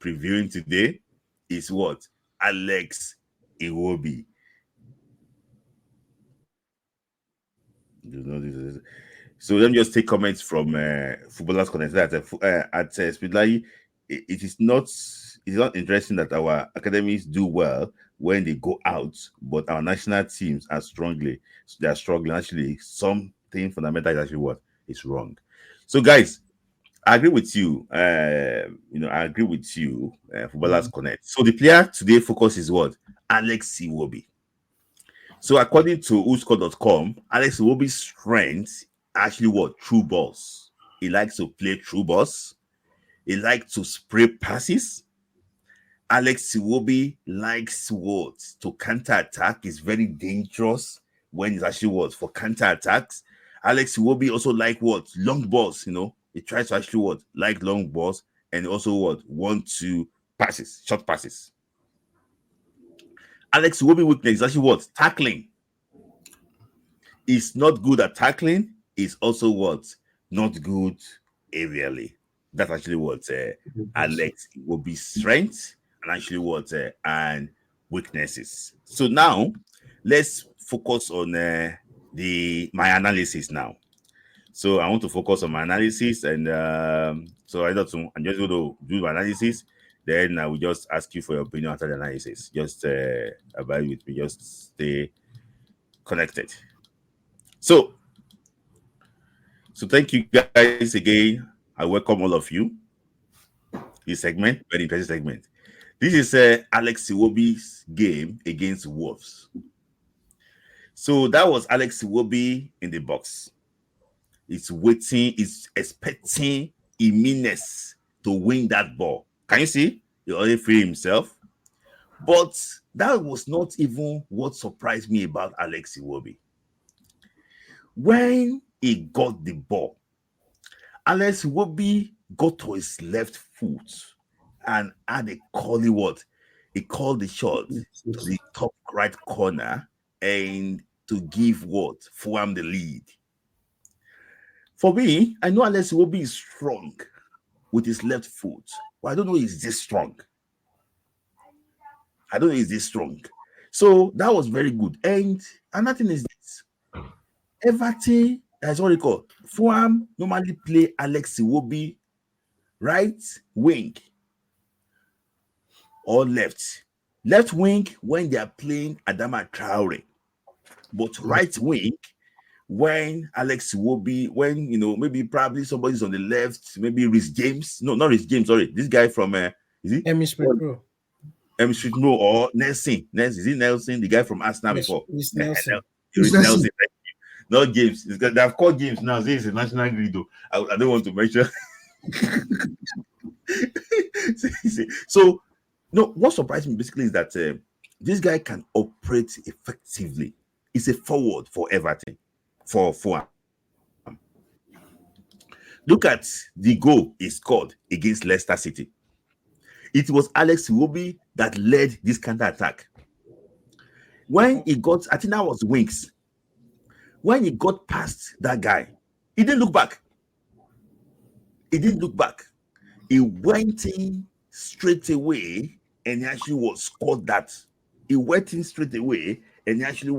previewing today is what? Alex Iwobi. So let me just take comments from Footballers Connect at Speedlai. It is not interesting that our academies do well when they go out, but our national teams are struggling. Actually, something fundamental is actually what is wrong. So, guys, I agree with you. I agree with you. Footballers Connect. So the player today focus is what? Alex Iwobi. So according to whoscore.com, Alex Iwobi's strength actually what? True balls. He likes to play true balls. He likes to spray passes. Alex Iwobi likes what? To counter-attack. Is very dangerous when it's actually what? For counter-attacks. Alex Iwobi also like what? Long balls, He tries to actually what? Like long balls and also what? Want to passes, short passes. Alex Iwobi weakness is actually what? Tackling. He's not good at tackling. He's also what? Not good aerially. That's actually what Alex Iwobi's strength and actually what and weaknesses. So now let's focus on my analysis now. So I want to focus on my analysis, and so I'm just going to do my analysis. Then I will just ask you for your opinion after the analysis. Just abide with me. Just stay connected. So thank you guys again. I welcome all of you. This segment, very interesting segment. This is Alex Iwobi's game against Wolves. So that was Alex Iwobi in the box. He's waiting, he's expecting Jimenez to win that ball. Can you see? He already freed himself. But that was not even what surprised me about Alex Iwobi. When he got the ball, Alex Iwobi got to his left foot and had a calling what? He called the shot to the top right corner and to give what? Fulham the lead. For me, I know Alex Iwobi is strong with his left foot, but I don't know he's this strong. So that was very good. And another thing is this. Everton, that's what they call Fulham normally play Alex Iwobi right wing or left wing when they are playing Adama Traore, but right wing when Alex Iwobi, when maybe probably somebody's on the left, maybe Rhys James, no, not Rhys James, sorry, this guy from is he Smith Rowe or Nelson, is it Nelson, the guy from Arsenal before? It's Nelson. Nelson. Not James. They've called James now. This is a national grid. I don't want to mention. So, no, what surprised me basically is that this guy can operate effectively. He's a forward for Everton, for Fulham. Look at the goal he scored against Leicester City. It was Alex Iwobi that led this counter-attack. When he got, I think that was Winks. When he got past that guy, he didn't look back. He went in straight away and he actually scored that. He went in straight away and he actually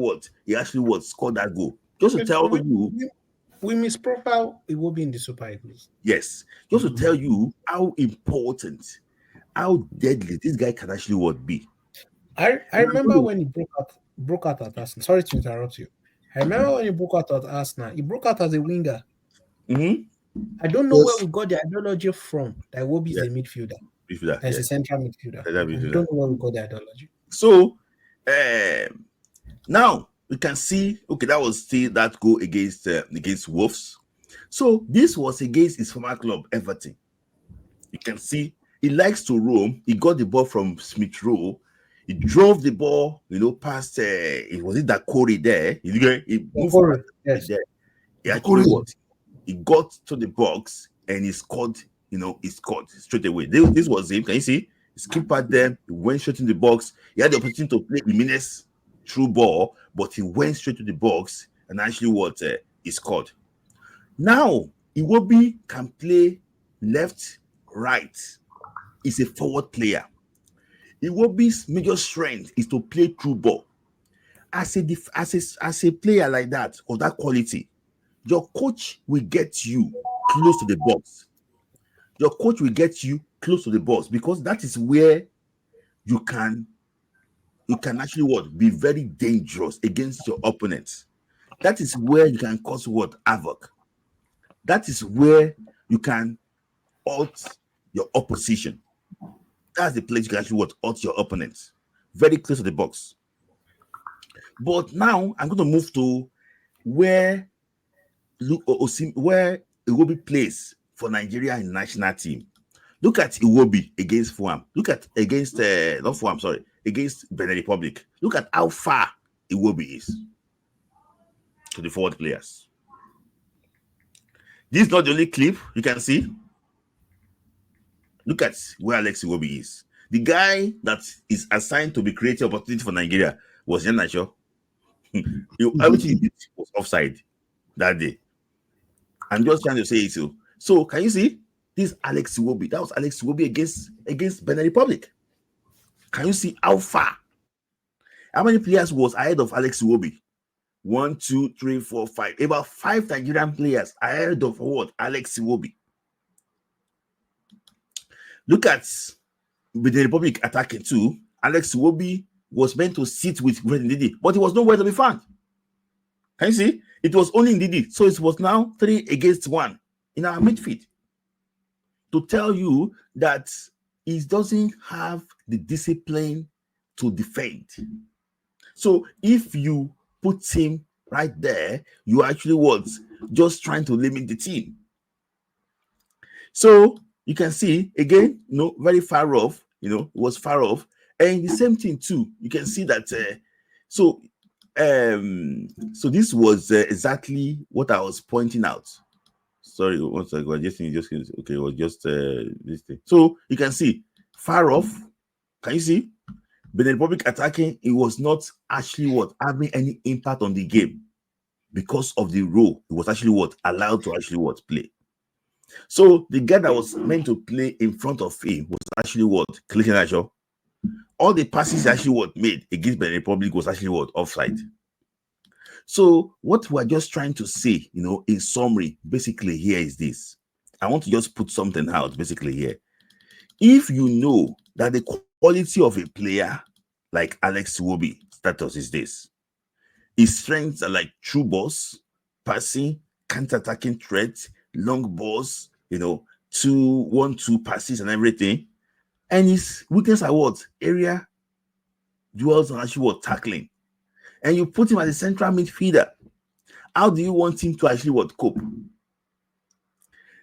scored that goal. Just to tell you, we misprofile it will be in the Super Eagles. Yes, just to tell you how important, how deadly this guy can actually be. I remember when he broke out at Arsenal. Sorry to interrupt you. I remember when he broke out at Arsenal. He broke out as a winger. Mm-hmm. I don't know where we got the ideology from. That Iwobi is a midfielder. As a central midfielder. I don't know where we got the ideology. So now we can see. Okay, that was still that goal against Wolves. So this was against his former club Everton. You can see he likes to roam. He got the ball from Smith Rowe. He drove the ball, past. Was it that Corey there? He moved there. He actually he got to the box and he scored. He scored straight away. This was him. Can you see? He skipped at them. He went straight in the box. He had the opportunity to play Jimenez through ball, but he went straight to the box and actually he scored. Now Iwobi can play left, right. is a forward player. Iwobi's major strength is to play through ball. As a player like that, of that quality, your coach will get you close to the box. Your coach will get you close to the box because that is where you can actually what be very dangerous against your opponents. That is where you can cause what havoc. That is where you can halt your opposition. That's the place you can actually what halt your opponents. Very close to the box. But now I'm going to move to where where Iwobi plays for Nigeria in national team. Look at Iwobi against Fulham. Look at against not Fulham, sorry, against Benin Republic. Look at how far Iwobi is to the forward players. This is not the only clip you can see. Look at where Alex Iwobi is. The guy that is assigned to be creating opportunity for Nigeria was Jan Nacho. Everything he did was offside that day. I'm just trying to say it. So can you see? This Alex Iwobi. That was Alex Iwobi against Benin Republic. Can you see how far? How many players was ahead of Alex Iwobi? 1, 2, 3, 4, 5. About 5 Nigerian players ahead of what? Alex Iwobi. Look at Benin Republic attacking too. Alex Iwobi was meant to sit with Ndidi, but he was nowhere to be found. Can you see? It was only Ndidi. So it was now 3 against 1 in our midfield. To tell you that he doesn't have the discipline to defend. So if you put him right there, you actually was just trying to limit the team. So you can see again, very far off, it was far off. And the same thing too, you can see that so this was exactly what I was pointing out. Sorry, one second. Okay, it was just this thing. So you can see far off. Can you see? Benin Republic attacking, it was not actually having any impact on the game because of the role. It was actually allowed to actually play. So the guy that was meant to play in front of him was actually Clayton Acho. All the passes actually made against Benin Republic was actually offside. So what we're just trying to say, in summary, basically here is this. I want to just put something out basically here. If you know that the quality of a player like Alex Iwobi status is this, his strengths are like true balls, passing, counter-attacking threats, long balls, 2-1-2 passes and everything. And his weakness are what? Area duels and actually tackling. And you put him as a central midfielder. How do you want him to actually cope?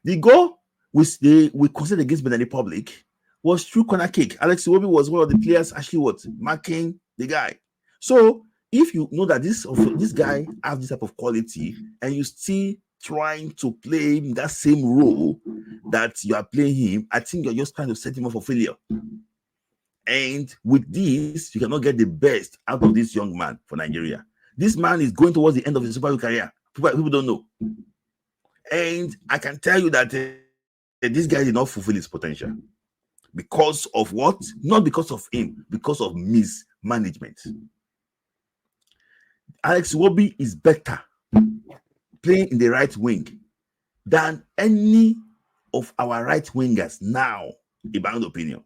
The goal we considered against Benin Republic was through corner kick. Alex Iwobi was one of the players actually marking the guy. So if you know that this guy has this type of quality and you still trying to play him that same role that you are playing him, I think you're just trying to set him up for failure. And with this, you cannot get the best out of this young man for Nigeria. This man is going towards the end of his Super League career. People don't know. And I can tell you that this guy did not fulfill his potential. Because of what? Not because of him, because of mismanagement. Alex Iwobi is better playing in the right wing than any of our right wingers now, in my own opinion.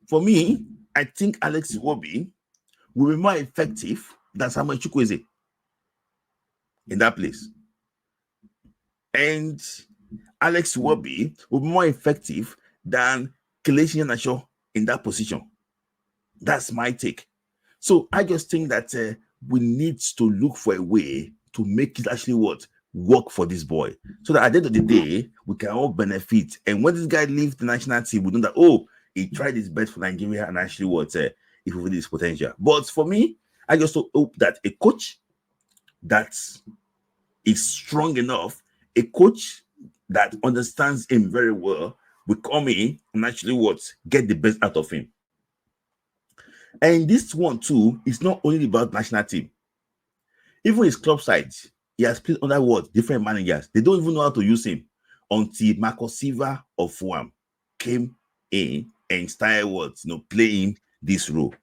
For me, I think Alex Iwobi will be more effective than Samuel Chukwueze in that place. And Alex Iwobi will be more effective than Kelechi Iheanacho in that position. That's my take. So I just think that we need to look for a way to make it actually work for this boy. So that at the end of the day, we can all benefit. And when this guy leaves the national team, we know that, he tried his best for Nigeria and actually he fulfilled his potential. But for me, I just hope that a coach that is strong enough, a coach that understands him very well, will come in and actually get the best out of him. And this one too is not only about national team. Even his club side, he has played under different managers. They don't even know how to use him until Marco Silva of Fulham came in and start playing this role.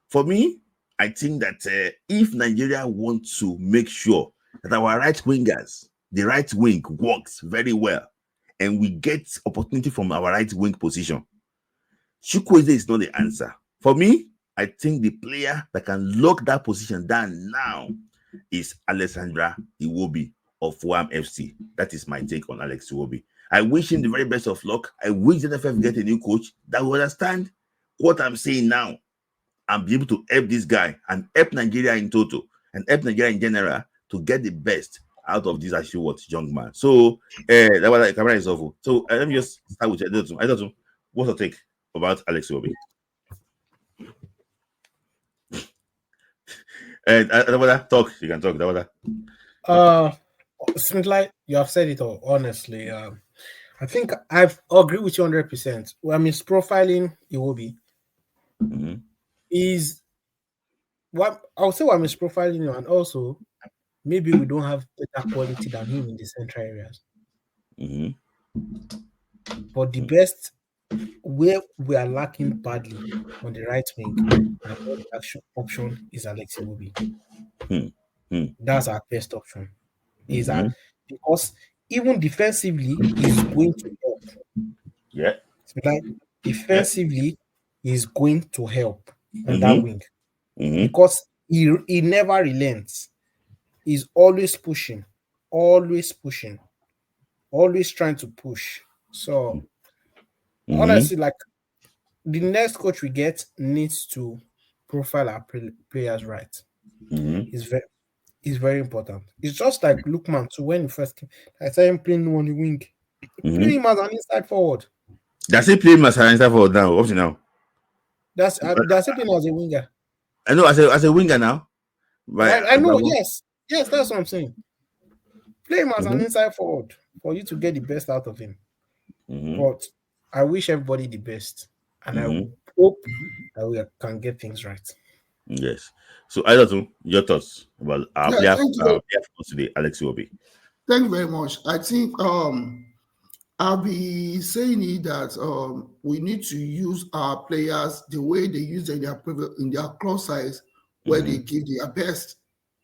For me, I think that if Nigeria wants to make sure that our right wingers, the right wing works very well, and we get opportunity from our right wing position, Chukwueze is not the answer. For me, I think the player that can lock that position down now is Alexandra Iwobi of WAM FC. That is my take on Alex Iwobi. I wish him the very best of luck. I wish the NFF get a new coach that will understand what I'm saying now and be able to help this guy and help Nigeria in total and help Nigeria in general to get the best out of this actually young man. So that was like camera is awful. So let me just start with I don't what's your take about Alex Iwobi? And talk. You can talk. Like you have said it all. Honestly, I think I agree with you 100%. I mean, profiling Iwobi is what I'll say. I'm profiling you, and also maybe we don't have better quality than him in the central areas. But the best where we are lacking badly on the right wing and the action option is Alex Iwobi. That's our best option. Is that because even defensively is going to help. Yeah. Like defensively is going to help on that wing because he never relents. He's always pushing, always trying to push. So honestly, like the next coach we get needs to profile our players right. It's very important. It's just like Lookman too. When he first came, I saw him playing on the wing. Play him as an inside forward. Does he play him as an inside forward now? Up to now. That's he playing as a winger. I know as a winger now. Right. I know. Yes, that's what I'm saying. Play him as an inside forward for you to get the best out of him. But I wish everybody the best, and I hope that we can get things right. Yes. So, Aydatu, your thoughts about our player today, Alex Iwobi. Thank you very much. I think I'll be saying it that we need to use our players the way they use in their club size, where they give their best,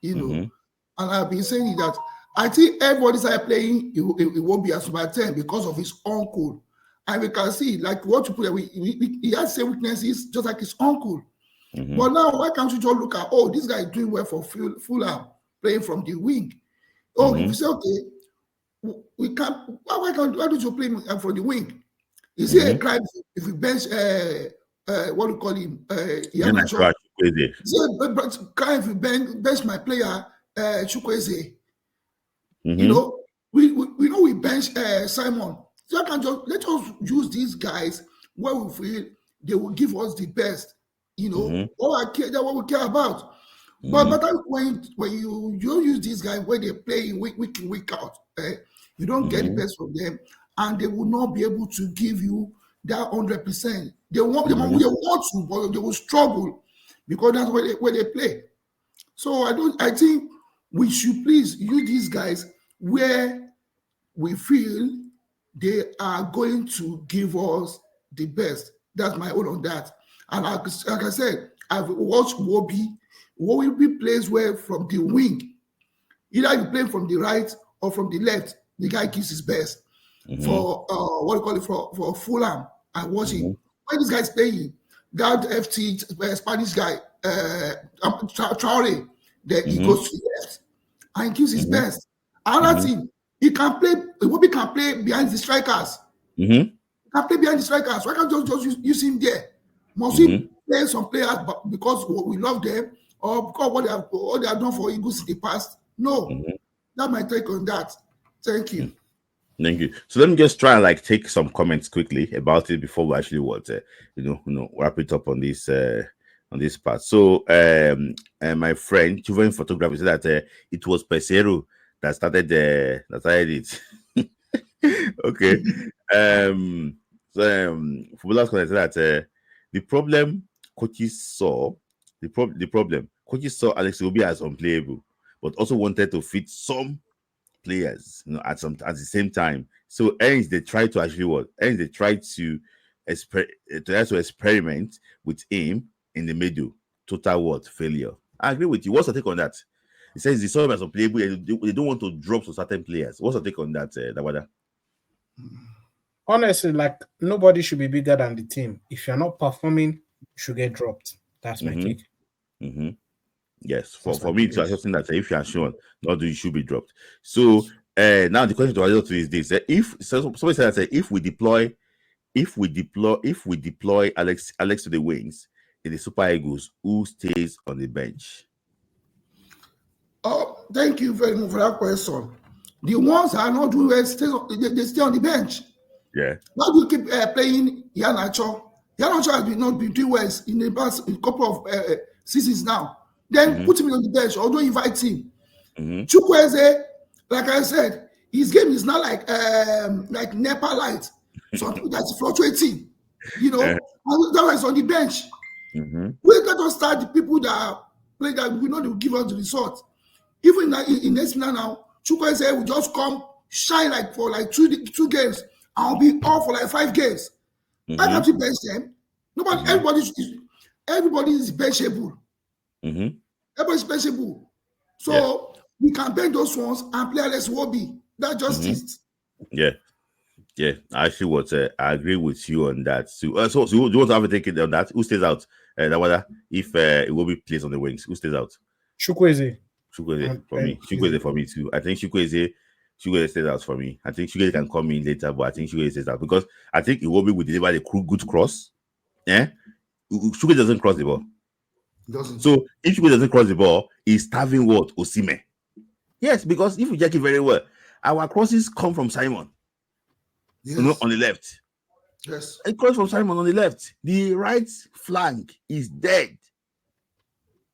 And I've been saying that I think everybody started playing. It won't be as my 10 because of his uncle, and we can see like what you put there. He has same weaknesses just like his uncle. But now, why can't you just look at this guy is doing well for Fulham, playing from the wing? If you say okay, we can't. Why don't you play him from the wing? You see a crime if we bench what do you call him? Crime if you bench my player Chukwueze. We know we bench Simon. So I can just let us use these guys where we feel they will give us the best. What we care about. But when you use these guys where they play week in, week out, you don't get the best from them, and they will not be able to give you that 100%. They want to, but they will struggle because that's where they play. So I think we should please use these guys where we feel they are going to give us the best. That's my own on that. And like I said, I've watched Iwobi plays well from the wing. Either you play from the right or from the left, the guy gives his best. For for Fulham, I watch him. When this guy's playing, that FT Spanish guy, Traore, then he goes to the left and he gives his best. Another thing, Iwobi can play behind the strikers. Can play behind the strikers. Why can't you just use him there? Must we play some players because we love them or because what they have done for Eagles in the past? No. That's my take on that. Thank you. Thank you. So let me just try and take some comments quickly about it before we actually wrap it up on this part. So my friend Juven Photography said that it was Pesero that started it. Okay. Footballers said that the problem coaches saw Alex Iwobi as unplayable, but also wanted to fit some players, at the same time. So hence they try to experiment with him in the middle. Total what? Failure. I agree with you. What's your take on that? He says the some are playable. They don't want to drop to certain players. What's your take on that, Dawada? Honestly, like nobody should be bigger than the team. If you're not performing, you should get dropped. That's my take. Yes, for me, it's something that if you are shown, not do you should be dropped. So now the question to us is this: if somebody said that if we deploy Alex to the wings in the Super Eagles, who stays on the bench? Oh, thank you very much for that question. The ones that are not doing well, they stay on the bench. Yeah. Why do you keep playing Iheanacho? Iheanacho has not been doing well in the past couple of seasons now. Then put him on the bench or don't invite him. Chukwueze, like I said, his game is not like NEPA light, something that's fluctuating. And that was on the bench. We let us start the people that play that we know they will give us the result. Even in next minute now, Chukwueze will just come shine for two games. I'll be off for 5 games. I can't you bench them. Nobody, everybody is benchable. Everybody's benchable. So we can bench those ones and play Alex Iwobi. That's just it. Yeah. I actually what I agree with you on that. So do you want to have a take on that? Who stays out? If Iwobi plays on the wings, who stays out? Chukwueze for me. Chukwueze for me too. I think Chukwueze stays out for me. I think Chukwueze can come in later, but I think Chukwueze stays out because I think Iwobi will deliver the good cross. Yeah, Chukwueze doesn't cross the ball. Doesn't. So if Chukwueze doesn't cross the ball, he's starving what? Osimhen. Yes, because if you check it very well, our crosses come from Simon. Yes. On the left. Yes. It comes from Simon on the left. The right flank is dead.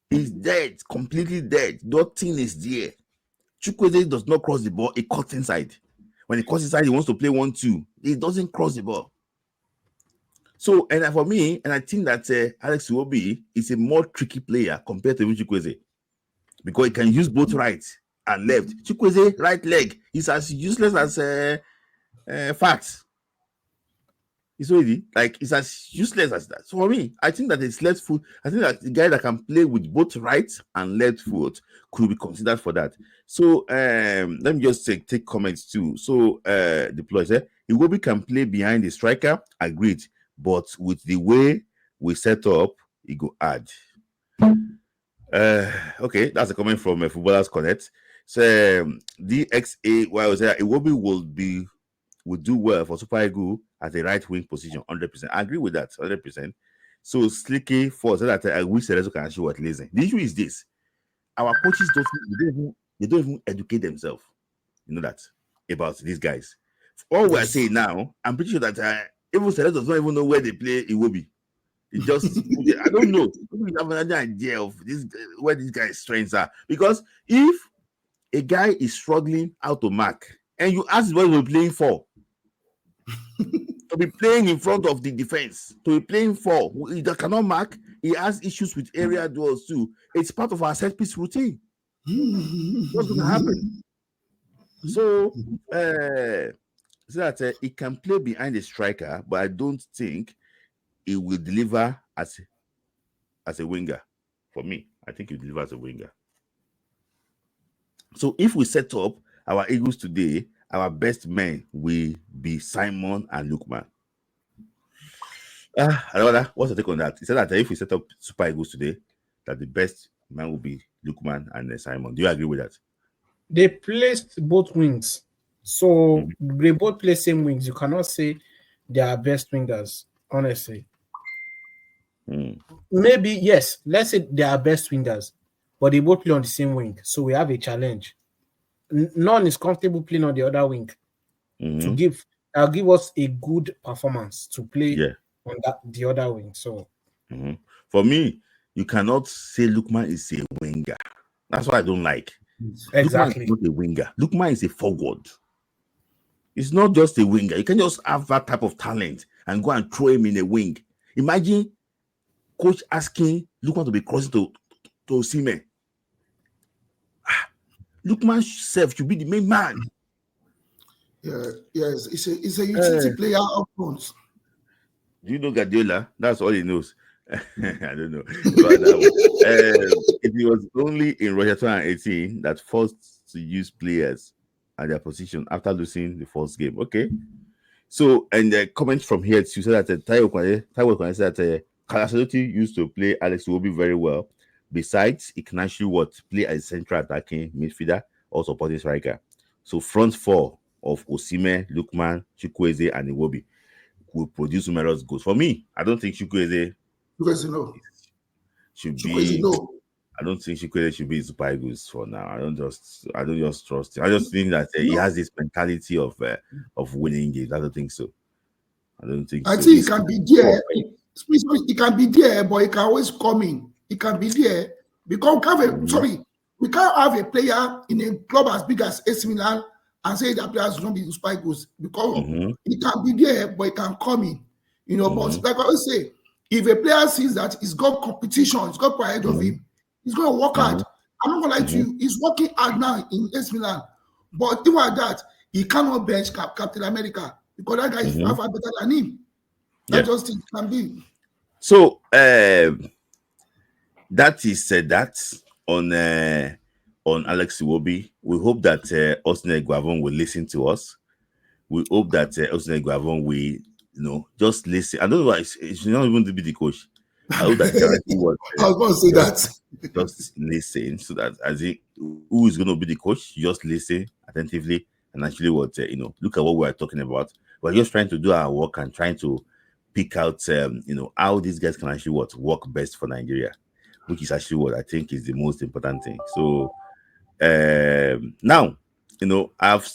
He's dead, completely dead. Nothing is there. Chukwueze does not cross the ball. He cuts inside. When he cuts inside, he wants to play 1-2. He doesn't cross the ball. So, and for me, and I think that Alex Iwobi is a more tricky player compared to Chukwueze because he can use both right and left. Chukwueze, right leg, is as useless as facts. It's already it's as useless as that. So for me, I think that it's left foot. I think that the guy that can play with both right and left foot could be considered for that. So let me just take comments too. So deploy Iwobi can play behind the striker, agreed. But with the way we set up, it go add. Okay, that's a comment from Footballers Connect. So DXA, why was there? Iwobi would do well for Super Eagles at the right wing position, 100%. I agree with that, 100%. So Slicky for that I wish Cerezo can show what lazy. The issue is this: our coaches they don't even educate themselves. You know that about these guys. All we're saying now, I'm pretty sure that even Cerezo does not even know where they play Iwobi. It just I don't know. We have another idea of this where these guys' strengths are. Because if a guy is struggling how to mark, and you ask what we're playing for, to be playing in front of the defense, to be playing for, he cannot mark, he has issues with area duels too. It's part of our set piece routine. What's going to happen? So, that he can play behind the striker, but I don't think he will deliver as a winger. For me, I think he will deliver as a winger. So, if we set up our Eagles today, our best men will be Simon and Lookman. What's the take on that? He said that if we set up Super Eagles today, that the best man will be Lookman and Simon. Do you agree with that? They placed both wings. So they both play same wings. You cannot say they are best wingers, honestly. Maybe, yes, let's say they are best wingers, but they both play on the same wing. So we have a challenge. None is comfortable playing on the other wing to give us a good performance to play on the other wing. So for me, you cannot say Lookman is a winger. That's what I don't like. Exactly. Lookman is not a winger. Lookman is a forward. It's not just a winger. You can just have that type of talent and go and throw him in a wing. Imagine coach asking Lookman to be crossing to Osimhen. Lookman self should be the main man. Yeah, yes, it's a utility player up front. Do you know Guardiola? That's all he knows. I don't know about that one. It was only in Russia 2018 that forced to use players at their position after losing the first game. Okay. So, and the comment from here, you said that Taiwo Kwane said that Kalasaluti used to play Alex Iwobi very well. Besides, he can actually play as a central attacking midfielder or supporting striker. So, front four of Osime, Lukman, Chukwueze, and Iwobi will produce numerous goals. For me, I don't think Chukwueze Because you know, should because you be. know, I don't think Chukwueze should be Super Eagles for now. I don't just trust him. I just think that he has this mentality of winning games. I don't think so. I don't think I so. think it can be there. It can be there, but it can always come in. It can be there because we can't have a player in a club as big as AC Milan and say that player is not be Super Eagles because it can be there, but it can come in. You know, but like I always say, if a player sees that he's got competition, he's got ahead of him, he's going to work hard. I'm not going to lie to you, he's working hard now in AC Milan. But even like that, he cannot bench Captain America because that guy is far better than him. That just it can be. So that is that on Alex Iwobi. We hope that Austin Guavon will listen to us. We hope that Austin Guavon will just listen. I don't know why it's not even to be the coach. I hope that I was going to say that. Just listen so that as who is going to be the coach, just listen attentively and actually look at what we're talking about. We're just trying to do our work and trying to pick out how these guys can actually work best for Nigeria, which is actually what I think is the most important thing. So now I've